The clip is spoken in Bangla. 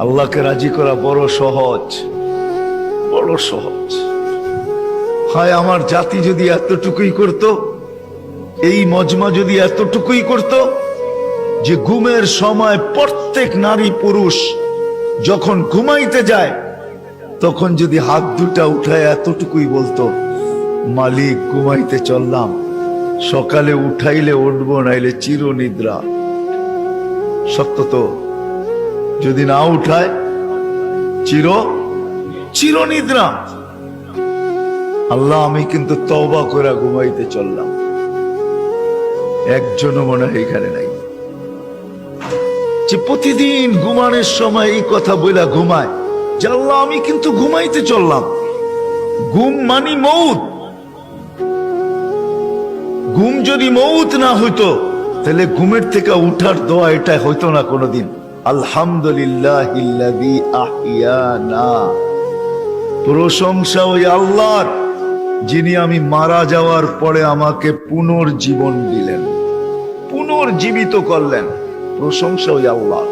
আল্লাহকে রাজি করা বড় সহজ, বড় সহজ। হায় আমার জাতি যদি এতটুকুই করত, এই মজমা যদি এতটুকুই করত যে ঘুমের সময় প্রত্যেক নারী পুরুষ যখন ঘুমাইতে যায় তখন যদি হাত দুটা উঠায় এতটুকুই বলতো, মালিক ঘুমাইতে চললাম, সকালে উঠাইলে উঠবো, নাইলে চিরনিদ্রা। সত্য তো, যদি না উঠায় চিরনিদ্রা। আল্লাহ আমি কিন্তু তওবা করে ঘুমাইতে চললাম। একজনও মনে হয় এখানে নাই যে প্রতিদিন ঘুমানোর সময় এই কথা বইলা ঘুমায় যে আল্লাহ আমি কিন্তু ঘুমাইতে চললাম। ঘুম মানি মউত। ঘুম যদি মউত না হইতো তাহলে ঘুমের থেকে উঠার দোয়া এটা হইতো না কোনোদিন। আলহামদুলিল্লাহিল্লাযী আহিয়ানা, প্রশংসা ওই আল্লাহর যিনি আমি মারা যাওয়ার পরে আমাকে পুনর্জীবন দিলেন, পুনর্জীবিত করলেন। প্রশংসা ওই আল্লাহ।